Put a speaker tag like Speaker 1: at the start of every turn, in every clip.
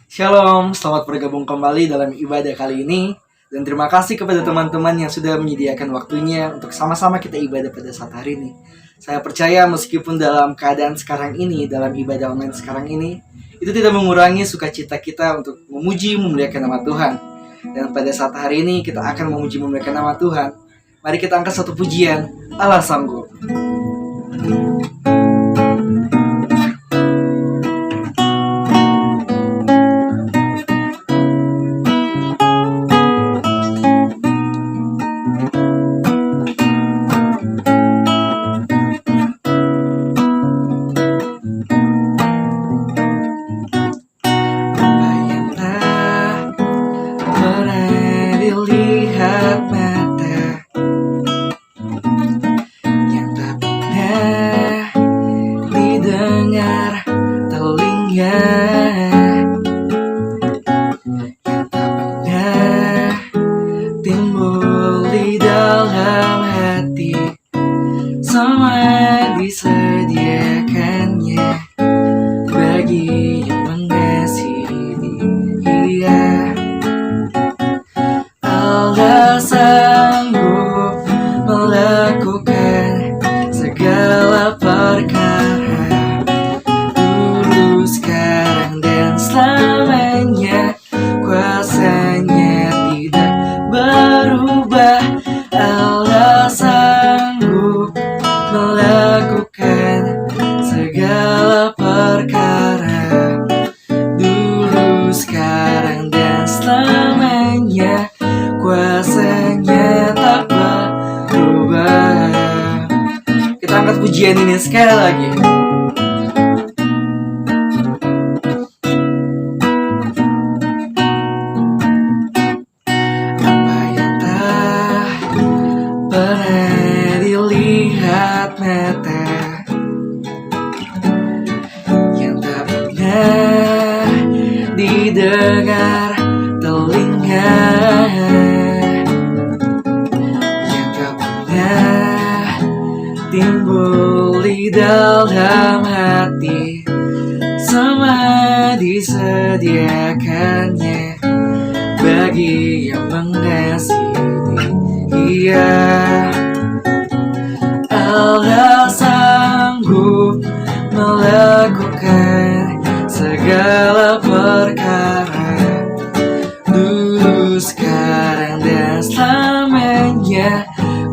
Speaker 1: Shalom, selamat bergabung kembali dalam ibadah kali ini. Dan terima kasih kepada teman-teman yang sudah menyediakan waktunya untuk sama-sama kita ibadah pada saat hari ini. Saya percaya meskipun dalam keadaan sekarang ini, dalam ibadah online sekarang ini, itu tidak mengurangi sukacita kita untuk memuji memuliakan nama Tuhan. Dan pada saat hari ini kita akan memuji memuliakan nama Tuhan. Mari kita angkat satu pujian, Allah sanggup. Pujian ini sekali lagi. Apa yang tak pernah dilihat mata, yang tak pernah didengar telinga, yang tak pernah timbul di dalam hati, semua disediakannya bagi yang mengasihi Dia. Allah sanggup melakukan segala perkara, dulu, sekarang, dan selamanya.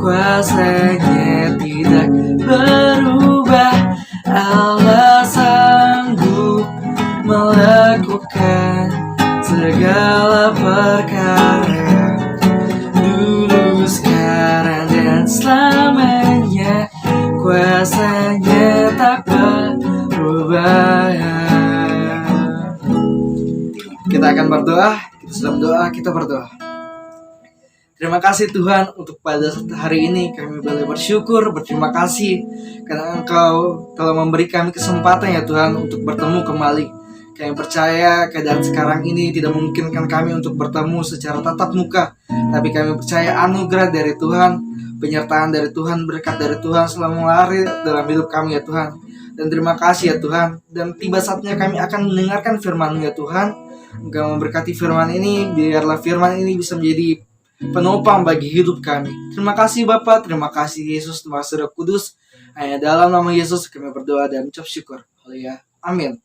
Speaker 1: Kuasanya tidak berubah. Allah sanggup melakukan segala perkara, dulu, sekarang, dan selamanya. Kuasanya tak berubah. Kita akan berdoa. Kita sudah berdoa, kita berdoa. Terima kasih Tuhan untuk pada hari ini kami boleh bersyukur, berterima kasih karena Engkau telah memberi kami kesempatan ya Tuhan untuk bertemu kembali. Kami percaya keadaan sekarang ini tidak memungkinkan kami untuk bertemu secara tatap muka, tapi kami percaya anugerah dari Tuhan, penyertaan dari Tuhan, berkat dari Tuhan selalu mengalir dalam hidup kami ya Tuhan. Dan terima kasih ya Tuhan. Dan tiba saatnya kami akan mendengarkan firman-Mu ya Tuhan. Engkau memberkati firman ini, biarlah firman ini bisa menjadi penopang bagi hidup kami. Terima kasih Bapa, terima kasih Yesus, terima kasih Roh Kudus. Hanya dalam nama Yesus kami berdoa dan ucap syukur. Haleluya. Amin.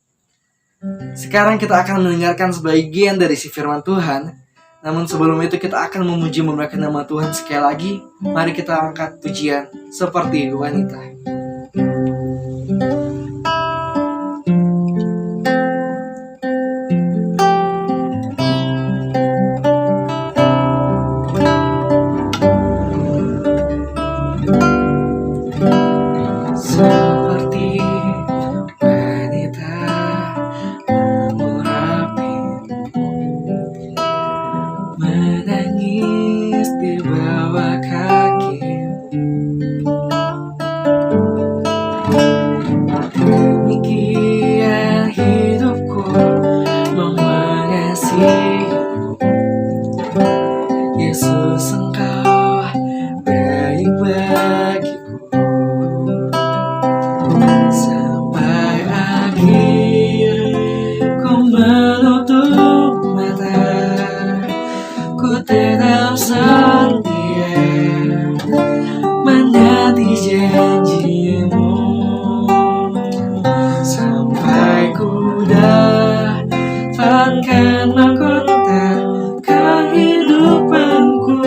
Speaker 1: Sekarang kita akan mendengarkan sebagian dari si firman Tuhan. Namun sebelum itu kita akan memuji memuliakan nama Tuhan sekali lagi. Mari kita angkat pujian seperti wanita. Menangis di bawah kaki Pancatkan mahkota kehidupanku,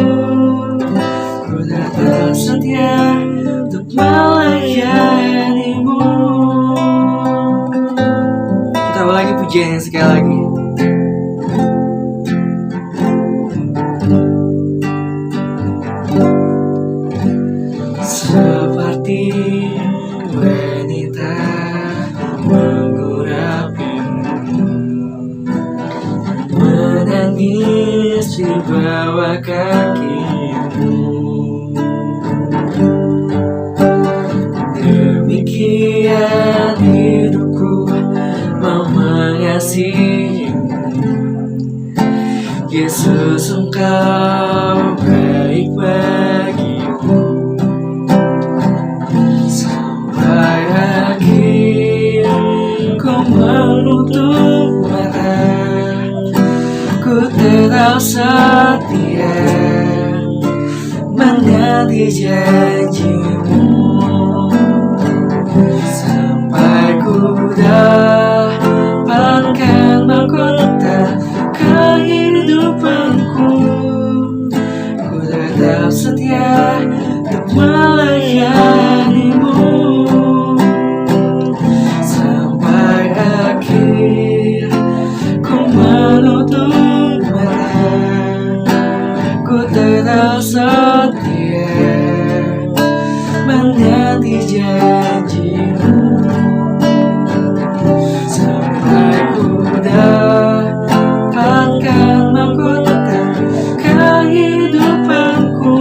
Speaker 1: ku tetap setia untuk melayanimu. Kita ulangi pujiannya sekali lagi. Seperti wanita menggurapimu, menangis di bawah kakimu. Demikian hidupku mau mengasihimu, Yesus, Engkau baik bagiku. Sampai akhir ku menutup mata, ku tetap setia menanti janjimu. Sampai ku dapatkan mahkota kehidupanku, ku tetap setia untuk melayanimu. Sampai akhir ku menutup mata, ku tetap setia menanti janjimu. Sampai ku dapatkan mahkota kehidupanku,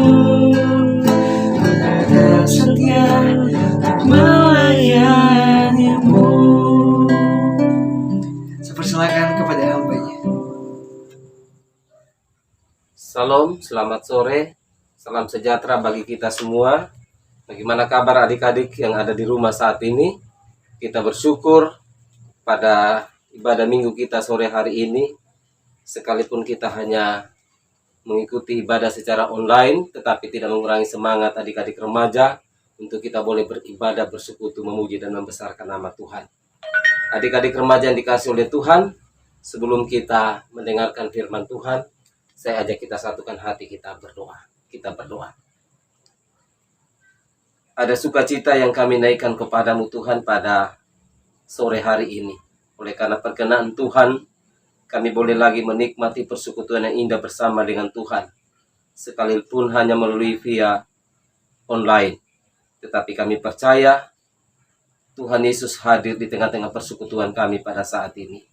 Speaker 1: ku tetap setia untuk melayanimu. Saya persilakan kepada hambanya.
Speaker 2: Salam, selamat sore, salam sejahtera bagi kita semua. Bagaimana kabar adik-adik yang ada di rumah saat ini? Kita bersyukur pada ibadah minggu kita sore hari ini, sekalipun kita hanya mengikuti ibadah secara online, tetapi tidak mengurangi semangat adik-adik remaja untuk kita boleh beribadah, bersekutu, memuji dan membesarkan nama Tuhan. Adik-adik remaja yang dikasihi oleh Tuhan, sebelum kita mendengarkan firman Tuhan, saya ajak kita satukan hati kita berdoa. Kita berdoa. Ada sukacita yang kami naikkan kepadamu Tuhan pada sore hari ini. Oleh karena perkenan Tuhan, kami boleh lagi menikmati persekutuan yang indah bersama dengan Tuhan. Sekalipun hanya melalui via online. Tetapi kami percaya Tuhan Yesus hadir di tengah-tengah persekutuan kami pada saat ini.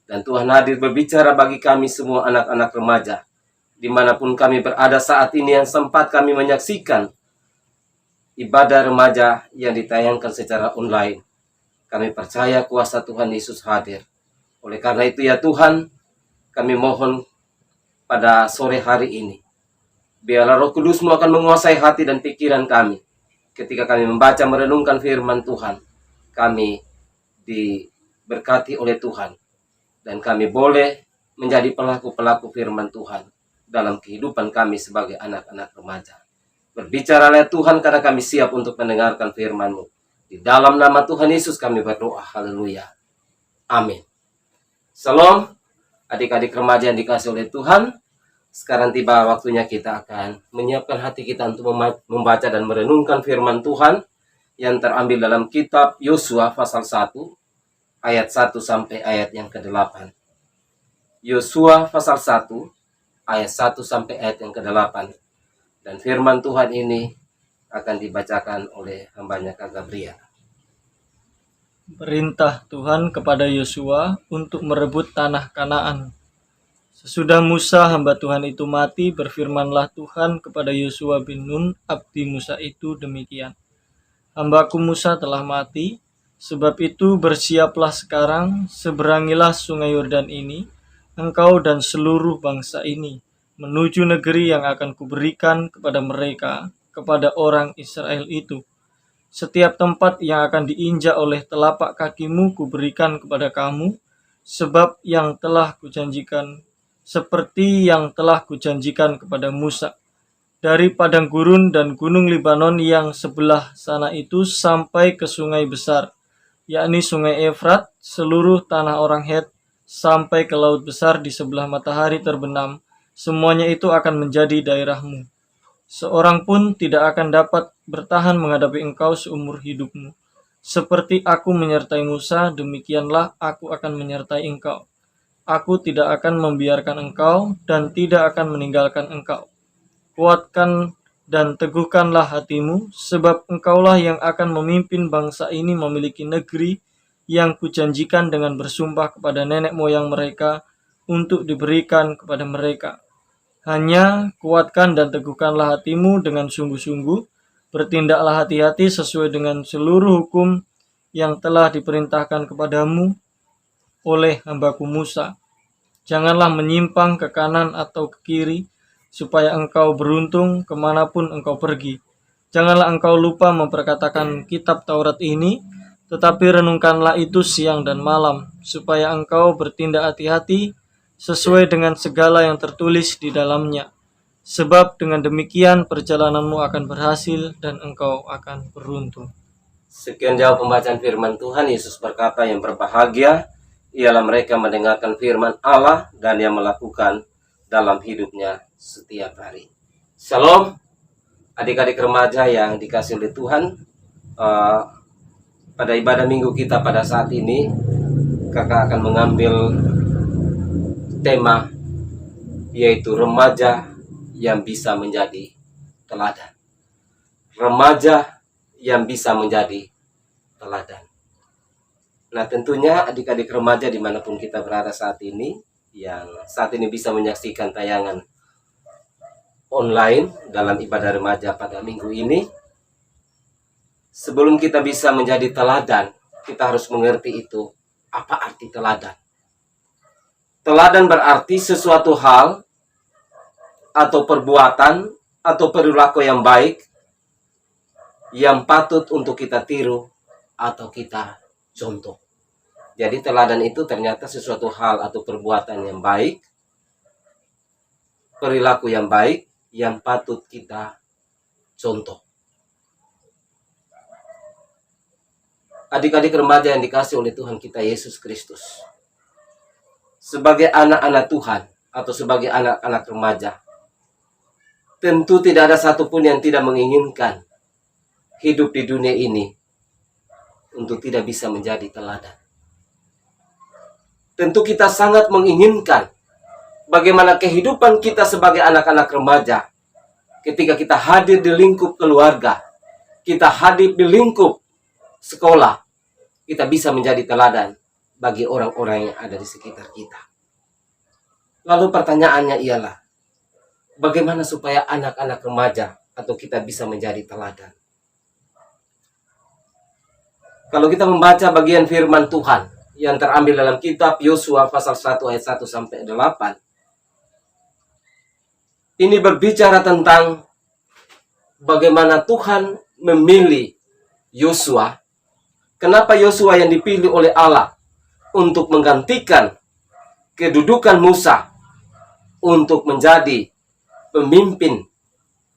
Speaker 2: Dan Tuhan hadir berbicara bagi kami semua anak-anak remaja. Dimanapun kami berada saat ini yang sempat kami menyaksikan ibadah remaja yang ditayangkan secara online. Kami percaya kuasa Tuhan Yesus hadir. Oleh karena itu ya Tuhan, kami mohon pada sore hari ini, biarlah Roh Kudus-Mu akan menguasai hati dan pikiran kami. Ketika kami membaca merenungkan firman Tuhan, kami diberkati oleh Tuhan. Dan kami boleh menjadi pelaku-pelaku firman Tuhan dalam kehidupan kami sebagai anak-anak remaja. Berbicaralah Tuhan karena kami siap untuk mendengarkan firman-Mu. Di dalam nama Tuhan Yesus kami berdoa. Haleluya. Amin. Salam, adik-adik remaja yang dikasihi oleh Tuhan. Sekarang tiba waktunya kita akan menyiapkan hati kita untuk membaca dan merenungkan firman Tuhan yang terambil dalam kitab Yosua pasal 1 ayat 1 sampai ayat yang ke-8. Yosua pasal 1 ayat 1 sampai ayat yang ke-8. Dan firman Tuhan ini akan dibacakan oleh hambanya Kak Gabriel.
Speaker 3: Perintah Tuhan kepada Yosua untuk merebut tanah Kanaan. Sesudah Musa hamba Tuhan itu mati, berfirmanlah Tuhan kepada Yosua bin Nun, abdi Musa itu demikian. Hambaku Musa telah mati, sebab itu bersiaplah sekarang, seberangilah sungai Yordan ini, engkau dan seluruh bangsa ini, menuju negeri yang akan kuberikan kepada mereka, kepada orang Israel itu. Setiap tempat yang akan diinjak oleh telapak kakimu kuberikan kepada kamu, sebab yang telah kujanjikan, seperti yang telah kujanjikan kepada Musa. Dari padang gurun dan gunung Libanon yang sebelah sana itu sampai ke sungai besar, yakni sungai Efrat, seluruh tanah orang Het, sampai ke laut besar di sebelah matahari terbenam, semuanya itu akan menjadi daerahmu. Seorang pun tidak akan dapat bertahan menghadapi engkau seumur hidupmu. Seperti aku menyertai Musa, demikianlah aku akan menyertai engkau. Aku tidak akan membiarkan engkau dan tidak akan meninggalkan engkau. Kuatkan dan teguhkanlah hatimu, sebab engkaulah yang akan memimpin bangsa ini memiliki negeri yang kujanjikan dengan bersumpah kepada nenek moyang mereka untuk diberikan kepada mereka. Hanya kuatkan dan teguhkanlah hatimu dengan sungguh-sungguh, bertindaklah hati-hati sesuai dengan seluruh hukum yang telah diperintahkan kepadamu oleh hambaku Musa. Janganlah menyimpang ke kanan atau ke kiri, supaya engkau beruntung kemanapun engkau pergi. Janganlah engkau lupa memperkatakan kitab Taurat ini, tetapi renungkanlah itu siang dan malam, supaya engkau bertindak hati-hati sesuai dengan segala yang tertulis di dalamnya. Sebab dengan demikian perjalananmu akan berhasil dan engkau akan beruntung.
Speaker 2: Sekian jauh pembacaan firman Tuhan. Yesus berkata, yang berbahagia ialah mereka mendengarkan firman Allah dan yang melakukan dalam hidupnya setiap hari. Shalom, adik-adik remaja yang dikasihi oleh Tuhan. Pada ibadah minggu kita pada saat ini, kakak akan mengambil tema, yaitu remaja yang bisa menjadi teladan. Remaja yang bisa menjadi teladan. Nah, tentunya adik-adik remaja dimanapun kita berada saat ini, yang saat ini bisa menyaksikan tayangan online dalam ibadah remaja pada minggu ini, sebelum kita bisa menjadi teladan, kita harus mengerti itu. Apa arti teladan? Teladan berarti sesuatu hal atau perbuatan atau perilaku yang baik yang patut untuk kita tiru atau kita contoh. Jadi teladan itu ternyata sesuatu hal atau perbuatan yang baik, perilaku yang baik yang patut kita contoh. Adik-adik remaja yang dikasihi oleh Tuhan kita Yesus Kristus, sebagai anak-anak Tuhan atau sebagai anak-anak remaja, tentu tidak ada satupun yang tidak menginginkan hidup di dunia ini untuk tidak bisa menjadi teladan. Tentu kita sangat menginginkan bagaimana kehidupan kita sebagai anak-anak remaja ketika kita hadir di lingkup keluarga, kita hadir di lingkup sekolah, kita bisa menjadi teladan bagi orang-orang yang ada di sekitar kita. Lalu pertanyaannya ialah, bagaimana supaya anak-anak remaja atau kita bisa menjadi teladan? Kalau kita membaca bagian firman Tuhan yang terambil dalam kitab Yosua pasal 1 ayat 1 sampai 8, ini berbicara tentang bagaimana Tuhan memilih Yosua. Kenapa Yosua yang dipilih oleh Allah untuk menggantikan kedudukan Musa untuk menjadi pemimpin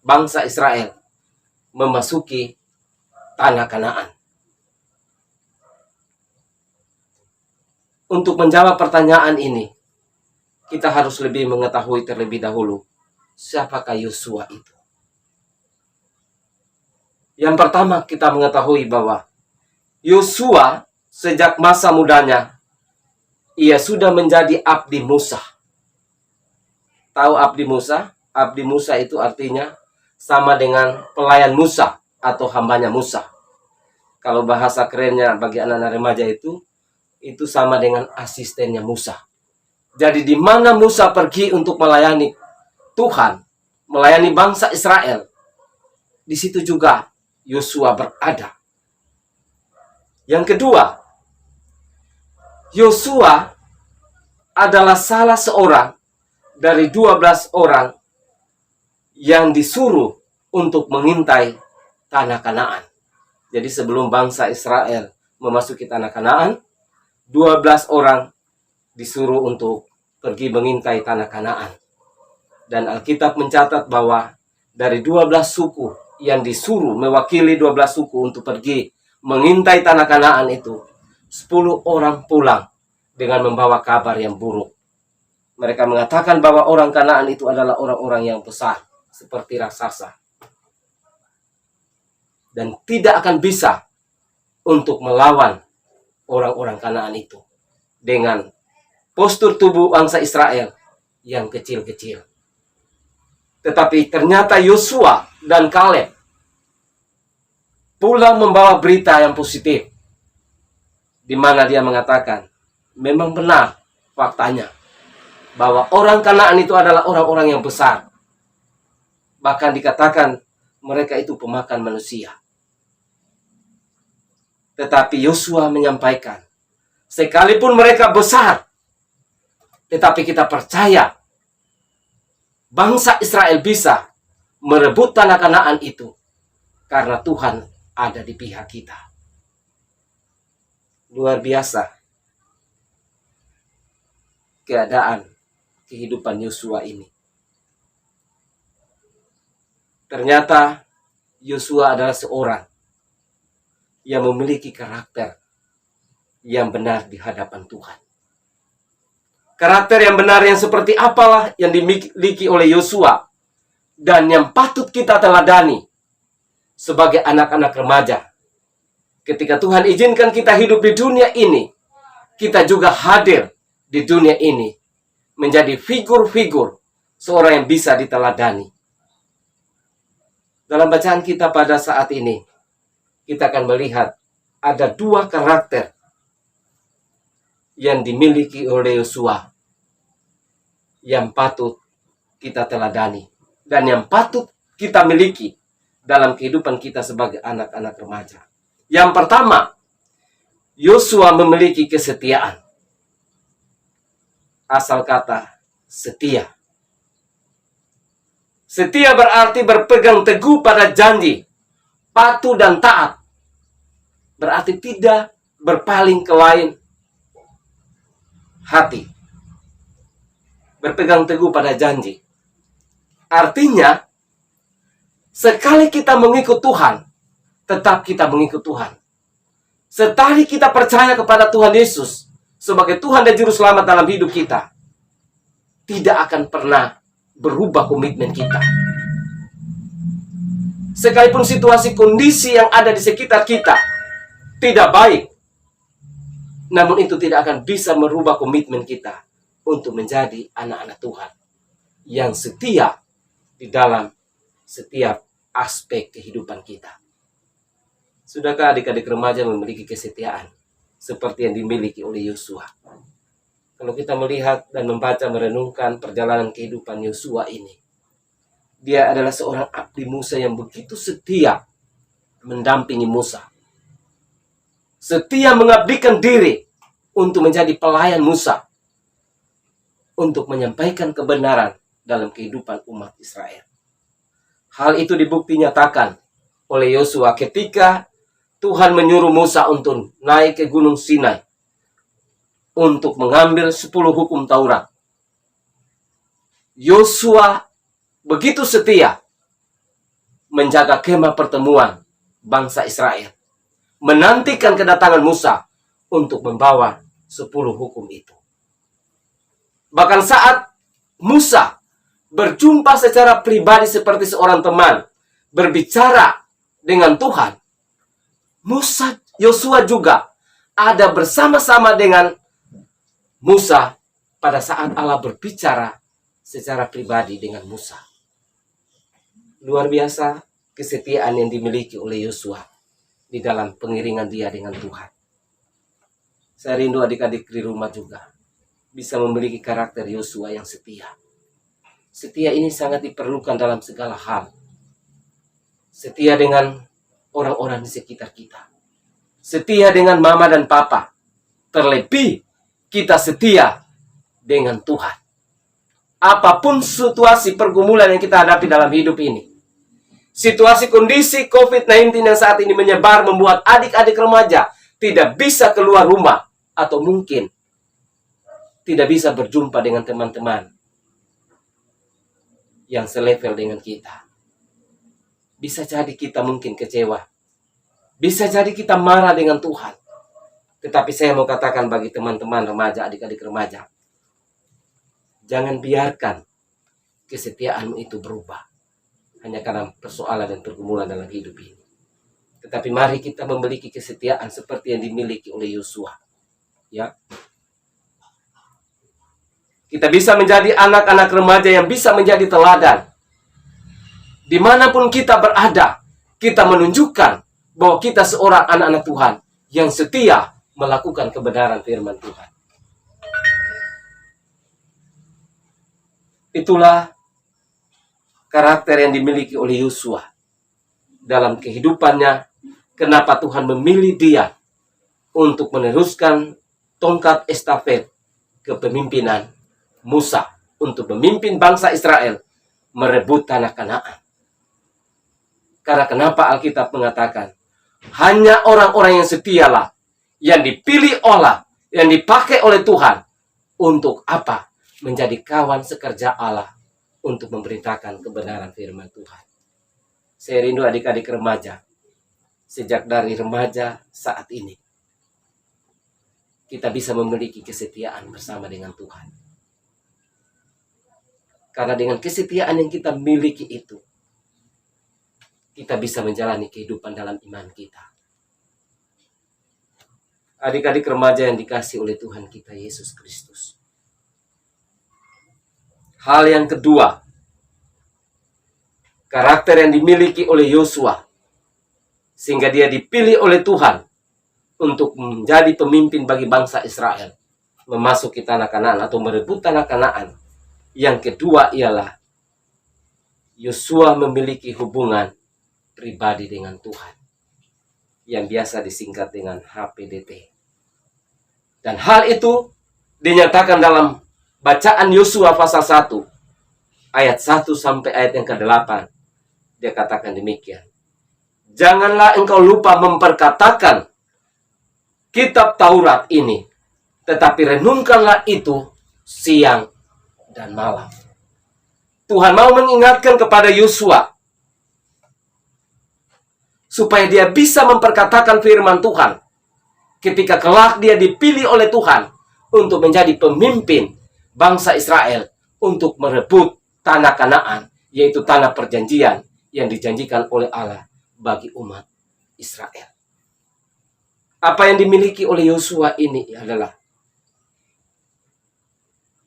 Speaker 2: bangsa Israel memasuki tanah Kanaan? Untuk menjawab pertanyaan ini, kita harus lebih mengetahui terlebih dahulu siapakah Yosua itu. Yang pertama, kita mengetahui bahwa Yosua sejak masa mudanya, ia sudah menjadi abdi Musa. Tahu abdi Musa? Abdi Musa itu artinya sama dengan pelayan Musa atau hambanya Musa. Kalau bahasa kerennya bagi anak-anak remaja itu sama dengan asistennya Musa. Jadi di mana Musa pergi untuk melayani Tuhan, melayani bangsa Israel, di situ juga Yosua berada. Yang kedua, Yosua adalah salah seorang dari 12 orang yang disuruh untuk mengintai tanah Kanaan. Jadi sebelum bangsa Israel memasuki tanah Kanaan, 12 orang disuruh untuk pergi mengintai tanah Kanaan. Dan Alkitab mencatat bahwa dari 12 suku yang disuruh mewakili 12 suku untuk pergi mengintai tanah Kanaan itu, 10 orang pulang dengan membawa kabar yang buruk. Mereka mengatakan bahwa orang Kanaan itu adalah orang-orang yang besar, seperti raksasa. Dan tidak akan bisa untuk melawan orang-orang Kanaan itu dengan postur tubuh bangsa Israel yang kecil-kecil. Tetapi ternyata Yosua dan Kaleb pulang membawa berita yang positif, di mana dia mengatakan, memang benar faktanya, bahwa orang Kanaan itu adalah orang-orang yang besar. Bahkan dikatakan mereka itu pemakan manusia. Tetapi Yosua menyampaikan, sekalipun mereka besar, tetapi kita percaya bangsa Israel bisa merebut tanah Kanaan itu karena Tuhan ada di pihak kita. Luar biasa keadaan kehidupan Yosua ini. Ternyata Yosua adalah seorang yang memiliki karakter yang benar di hadapan Tuhan. Karakter yang benar yang seperti apalah yang dimiliki oleh Yosua dan yang patut kita teladani sebagai anak-anak remaja. Ketika Tuhan izinkan kita hidup di dunia ini, kita juga hadir di dunia ini menjadi figur-figur seorang yang bisa diteladani. Dalam bacaan kita pada saat ini, kita akan melihat ada dua karakter yang dimiliki oleh Yosua yang patut kita teladani dan yang patut kita miliki dalam kehidupan kita sebagai anak-anak remaja. Yang pertama, Yosua memiliki kesetiaan. Asal kata setia. Setia berarti berpegang teguh pada janji, patuh dan taat. Berarti tidak berpaling ke lain hati. Berpegang teguh pada janji. Artinya, sekali kita mengikut Tuhan, tetap kita mengikut Tuhan. Sekali kita percaya kepada Tuhan Yesus sebagai Tuhan dan Juru Selamat dalam hidup kita, tidak akan pernah berubah komitmen kita. Sekalipun situasi kondisi yang ada di sekitar kita tidak baik, namun itu tidak akan bisa merubah komitmen kita untuk menjadi anak-anak Tuhan yang setia di dalam setiap aspek kehidupan kita. Sudahkah adik-adik remaja memiliki kesetiaan seperti yang dimiliki oleh Yosua? Kalau kita melihat dan membaca merenungkan perjalanan kehidupan Yosua ini, dia adalah seorang abdi Musa yang begitu setia mendampingi Musa. Setia mengabdikan diri untuk menjadi pelayan Musa, untuk menyampaikan kebenaran dalam kehidupan umat Israel. Hal itu dibukti nyatakan oleh Yosua ketika Tuhan menyuruh Musa untuk naik ke Gunung Sinai untuk mengambil 10 hukum Taurat. Yosua begitu setia menjaga kemah pertemuan bangsa Israel, menantikan kedatangan Musa untuk membawa 10 hukum itu. Bahkan saat Musa berjumpa secara pribadi seperti seorang teman, berbicara dengan Tuhan, Yosua juga ada bersama-sama dengan Musa pada saat Allah berbicara secara pribadi dengan Musa. Luar biasa kesetiaan yang dimiliki oleh Yosua di dalam pengiringan dia dengan Tuhan. Saya rindu adik-adik di rumah juga bisa memiliki karakter Yosua yang setia. Setia ini sangat diperlukan dalam segala hal. Setia dengan orang-orang di sekitar kita. Setia dengan mama dan papa. Terlebih kita setia dengan Tuhan. Apapun situasi pergumulan yang kita hadapi dalam hidup ini. Situasi kondisi COVID-19 yang saat ini menyebar membuat adik-adik remaja tidak bisa keluar rumah. Atau mungkin tidak bisa berjumpa dengan teman-teman yang selevel dengan kita. Bisa jadi kita mungkin kecewa. Bisa jadi kita marah dengan Tuhan. Tetapi saya mau katakan bagi teman-teman remaja, adik-adik remaja, jangan biarkan kesetiaanmu itu berubah hanya karena persoalan dan pergumulan dalam hidup ini. Tetapi mari kita memiliki kesetiaan seperti yang dimiliki oleh Yosua. Ya. Kita bisa menjadi anak-anak remaja yang bisa menjadi teladan. Dimanapun kita berada, kita menunjukkan bahwa kita seorang anak-anak Tuhan yang setia melakukan kebenaran firman Tuhan. Itulah karakter yang dimiliki oleh Yosua dalam kehidupannya. Kenapa Tuhan memilih dia untuk meneruskan tongkat estafet kepemimpinan Musa untuk memimpin bangsa Israel merebut tanah Kanaan. Karena kenapa Alkitab mengatakan hanya orang-orang yang setialah yang dipilih Allah, yang dipakai oleh Tuhan untuk apa? Menjadi kawan sekerja Allah untuk memberitakan kebenaran firman Tuhan. Saya rindu adik-adik remaja. Sejak dari remaja saat ini, kita bisa memiliki kesetiaan bersama dengan Tuhan. Karena dengan kesetiaan yang kita miliki itu, kita bisa menjalani kehidupan dalam iman kita. Adik-adik remaja yang dikasihi oleh Tuhan kita Yesus Kristus. Hal yang kedua, karakter yang dimiliki oleh Yosua, sehingga dia dipilih oleh Tuhan untuk menjadi pemimpin bagi bangsa Israel memasuki tanah Kanaan atau merebut tanah Kanaan. Yang kedua ialah Yosua memiliki hubungan pribadi dengan Tuhan yang biasa disingkat dengan HPDT. Dan hal itu dinyatakan dalam bacaan Yosua pasal 1 ayat 1 sampai ayat yang ke-8. Dia katakan demikian. Janganlah engkau lupa memperkatakan kitab Taurat ini, tetapi renungkanlah itu siang dan malam. Tuhan mau mengingatkan kepada Yosua supaya dia bisa memperkatakan firman Tuhan ketika kelak dia dipilih oleh Tuhan untuk menjadi pemimpin bangsa Israel untuk merebut tanah Kanaan, yaitu tanah perjanjian yang dijanjikan oleh Allah bagi umat Israel. Apa yang dimiliki oleh Yosua ini adalah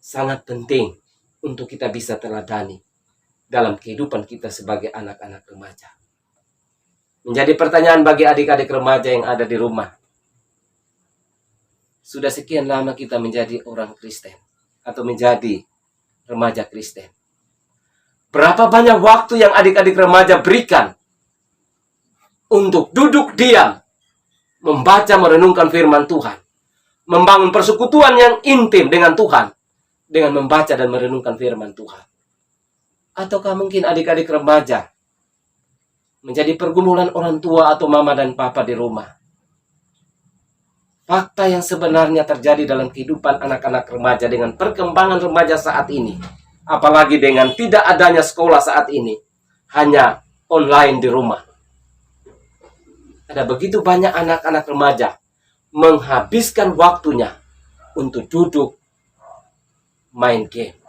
Speaker 2: sangat penting untuk kita bisa teladani dalam kehidupan kita sebagai anak-anak remaja. Menjadi pertanyaan bagi adik-adik remaja yang ada di rumah. Sudah sekian lama kita menjadi orang Kristen atau menjadi remaja Kristen. Berapa banyak waktu yang adik-adik remaja berikan untuk duduk diam, membaca merenungkan firman Tuhan, membangun persekutuan yang intim dengan Tuhan, dengan membaca dan merenungkan firman Tuhan? Ataukah mungkin adik-adik remaja menjadi pergumulan orang tua atau mama dan papa di rumah? Fakta yang sebenarnya terjadi dalam kehidupan anak-anak remaja dengan perkembangan remaja saat ini, apalagi dengan tidak adanya sekolah saat ini, hanya online di rumah. Ada begitu banyak anak-anak remaja menghabiskan waktunya untuk duduk main game.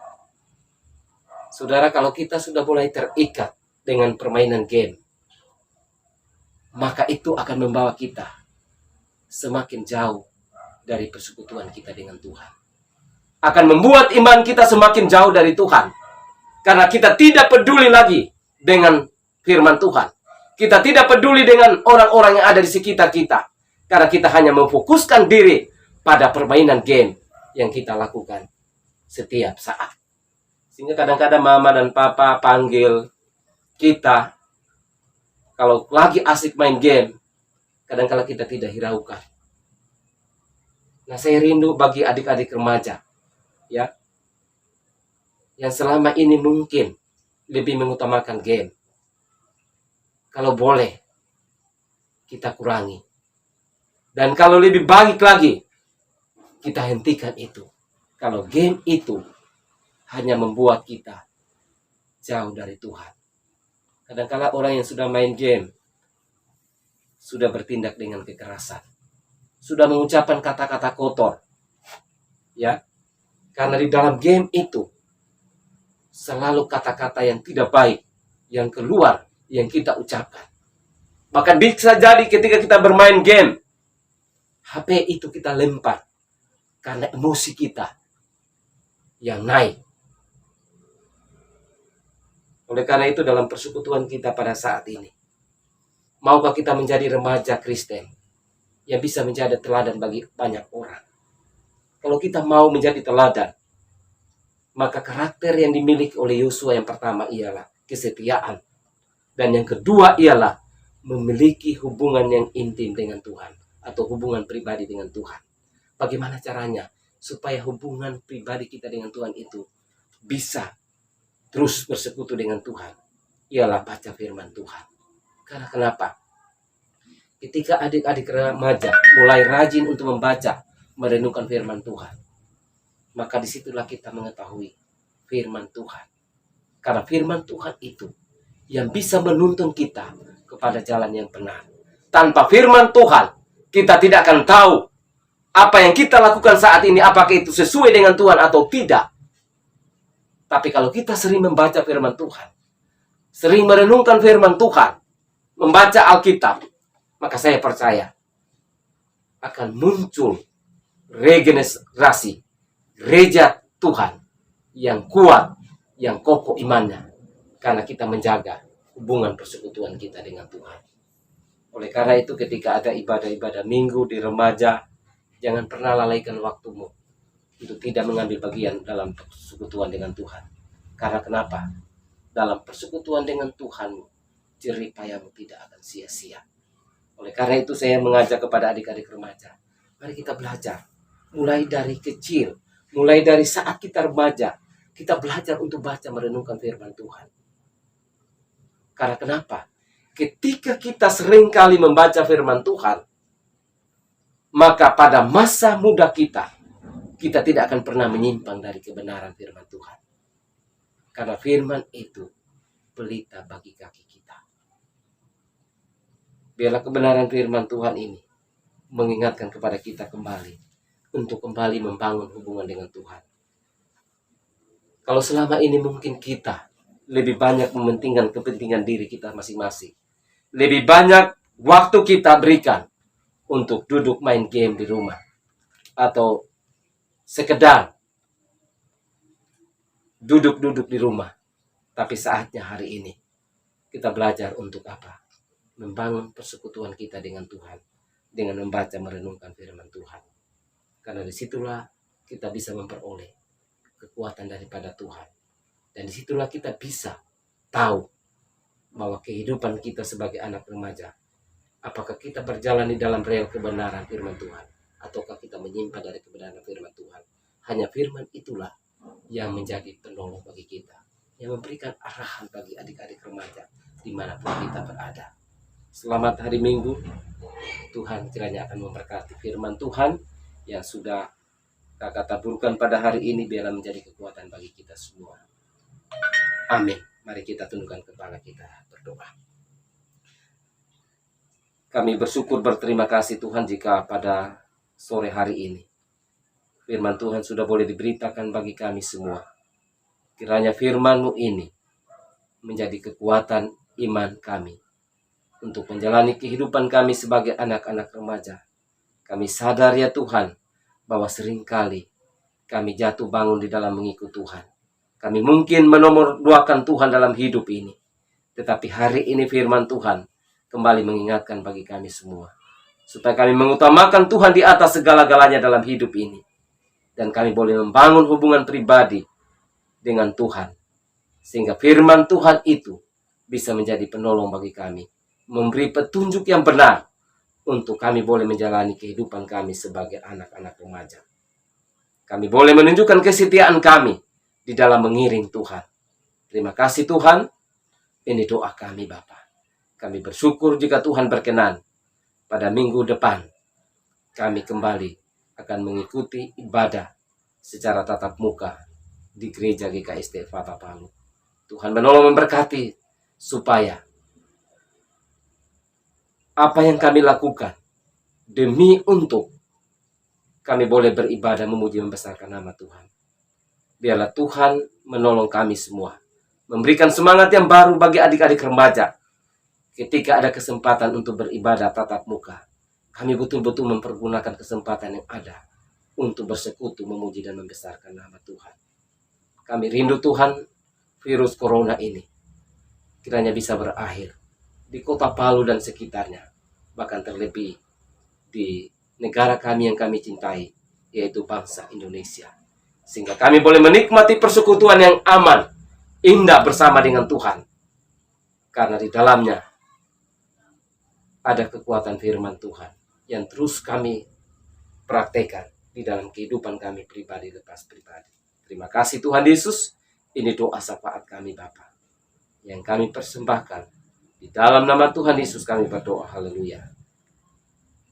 Speaker 2: Saudara, kalau kita sudah mulai terikat dengan permainan game, maka itu akan membawa kita semakin jauh dari persekutuan kita dengan Tuhan. Akan membuat iman kita semakin jauh dari Tuhan. Karena kita tidak peduli lagi dengan firman Tuhan. Kita tidak peduli dengan orang-orang yang ada di sekitar kita. Karena kita hanya memfokuskan diri pada permainan game yang kita lakukan setiap saat. Sehingga kadang-kadang mama dan papa panggil kita, kalau lagi asik main game, kadang-kadang kita tidak hiraukan. Nah, saya rindu bagi adik-adik remaja, ya, yang selama ini mungkin lebih mengutamakan game. Kalau boleh, kita kurangi. Dan kalau lebih baik lagi, kita hentikan itu. Kalau game itu hanya membuat kita jauh dari Tuhan. Kadang-kadang orang yang sudah main game sudah bertindak dengan kekerasan, sudah mengucapkan kata-kata kotor. Ya. Karena di dalam game itu selalu kata-kata yang tidak baik yang keluar, yang kita ucapkan. Bahkan bisa jadi ketika kita bermain game, HP itu kita lempar karena emosi kita yang naik. Oleh karena itu dalam persekutuan kita pada saat ini, maukah kita menjadi remaja Kristen yang bisa menjadi teladan bagi banyak orang? Kalau kita mau menjadi teladan, maka karakter yang dimiliki oleh Yosua yang pertama ialah kesetiaan. Dan yang kedua ialah memiliki hubungan yang intim dengan Tuhan, atau hubungan pribadi dengan Tuhan. Bagaimana caranya supaya hubungan pribadi kita dengan Tuhan itu bisa terus bersekutu dengan Tuhan? Ialah baca firman Tuhan. Karena kenapa? Ketika adik-adik remaja mulai rajin untuk membaca, merenungkan firman Tuhan, maka disitulah kita mengetahui firman Tuhan. Karena firman Tuhan itu yang bisa menuntun kita kepada jalan yang benar. Tanpa firman Tuhan, kita tidak akan tahu apa yang kita lakukan saat ini, apakah itu sesuai dengan Tuhan atau tidak. Tapi kalau kita sering membaca firman Tuhan, sering merenungkan firman Tuhan, membaca Alkitab, maka saya percaya akan muncul regenerasi gereja Tuhan yang kuat, yang kokoh imannya, karena kita menjaga hubungan persekutuan kita dengan Tuhan. Oleh karena itu ketika ada ibadah-ibadah minggu di remaja, jangan pernah lalaikan waktumu untuk tidak mengambil bagian dalam persekutuan dengan Tuhan. Karena kenapa? Dalam persekutuan dengan Tuhan, jerih payahmu tidak akan sia-sia. Oleh karena itu saya mengajak kepada adik-adik remaja, mari kita belajar. Mulai dari kecil, mulai dari saat kita remaja, kita belajar untuk baca merenungkan firman Tuhan. Karena kenapa? Ketika kita seringkali membaca firman Tuhan, maka pada masa muda kita tidak akan pernah menyimpang dari kebenaran firman Tuhan. Karena firman itu pelita bagi kaki kita. Biarlah kebenaran firman Tuhan ini mengingatkan kepada kita kembali untuk kembali membangun hubungan dengan Tuhan. Kalau selama ini mungkin kita lebih banyak mementingkan kepentingan diri kita masing-masing, lebih banyak waktu kita berikan untuk duduk main game di rumah, atau sekedar duduk-duduk di rumah. Tapi saatnya hari ini kita belajar untuk apa? Membangun persekutuan kita dengan Tuhan, dengan membaca merenungkan firman Tuhan. Karena disitulah kita bisa memperoleh kekuatan daripada Tuhan. Dan disitulah kita bisa tahu bahwa kehidupan kita sebagai anak remaja, apakah kita berjalan di dalam rel kebenaran firman Tuhan, ataukah kita menyimpang dari kebenaran firman Tuhan. Hanya firman itulah yang menjadi penolong bagi kita, yang memberikan arahan bagi adik-adik remaja dimanapun kita berada. Selamat hari Minggu. Tuhan kiranya akan memberkati firman Tuhan yang sudah Kakak taburkan pada hari ini, biarlah menjadi kekuatan bagi kita semua. Amin. Mari kita tundukkan kepala kita berdoa. Kami bersyukur berterima kasih Tuhan jika pada sore hari ini firman Tuhan sudah boleh diberitakan bagi kami semua. Kiranya firman-Mu ini menjadi kekuatan iman kami untuk menjalani kehidupan kami sebagai anak-anak remaja. Kami sadar ya Tuhan, bahwa seringkali kami jatuh bangun di dalam mengikut Tuhan. Kami mungkin menomorduakan Tuhan dalam hidup ini. Tetapi hari ini firman Tuhan kembali mengingatkan bagi kami semua, supaya kami mengutamakan Tuhan di atas segala-galanya dalam hidup ini. Dan kami boleh membangun hubungan pribadi dengan Tuhan, sehingga firman Tuhan itu bisa menjadi penolong bagi kami, memberi petunjuk yang benar untuk kami boleh menjalani kehidupan kami sebagai anak-anak remaja. Kami boleh menunjukkan kesetiaan kami di dalam mengiring Tuhan. Terima kasih Tuhan. Ini doa kami Bapa. Kami bersyukur jika Tuhan berkenan, pada minggu depan kami kembali akan mengikuti ibadah secara tatap muka di gereja GKST Fata Palu. Tuhan menolong memberkati supaya apa yang kami lakukan demi untuk kami boleh beribadah memuji membesarkan nama Tuhan. Biarlah Tuhan menolong kami semua, memberikan semangat yang baru bagi adik-adik remaja. Ketika ada kesempatan untuk beribadah tatap muka, kami betul-betul mempergunakan kesempatan yang ada untuk bersekutu, memuji dan membesarkan nama Tuhan. Kami rindu Tuhan, virus corona ini kiranya bisa berakhir di kota Palu dan sekitarnya, bahkan terlebih di negara kami yang kami cintai, yaitu bangsa Indonesia. Sehingga kami boleh menikmati persekutuan yang aman, indah bersama dengan Tuhan. Karena di dalamnya ada kekuatan firman Tuhan yang terus kami praktekkan di dalam kehidupan kami pribadi lepas pribadi. Terima kasih Tuhan Yesus. Ini doa syafaat kami Bapa yang kami persembahkan. Di dalam nama Tuhan Yesus kami berdoa. Haleluya.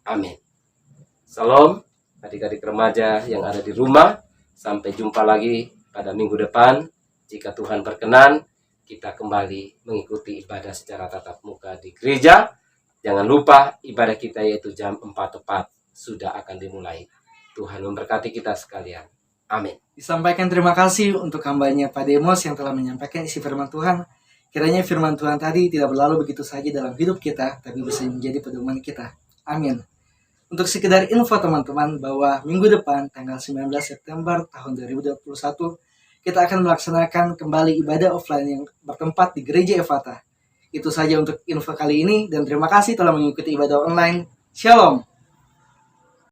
Speaker 2: Amin. Salam adik-adik remaja yang ada di rumah. Sampai jumpa lagi pada minggu depan. Jika Tuhan berkenan, kita kembali mengikuti ibadah secara tatap muka di gereja. Jangan lupa ibadah kita yaitu jam 4 tepat sudah akan dimulai. Tuhan memberkati kita sekalian. Amin.
Speaker 1: Disampaikan terima kasih untuk hambanya Pak Demos yang telah menyampaikan isi firman Tuhan. Kiranya firman Tuhan tadi tidak berlalu begitu saja dalam hidup kita, tapi bisa menjadi pedoman kita. Amin. Untuk sekedar info teman-teman bahwa minggu depan tanggal 19 September tahun 2021 kita akan melaksanakan kembali ibadah offline yang bertempat di Gereja Efata. Itu saja untuk info kali ini dan terima kasih telah mengikuti ibadah online. Shalom.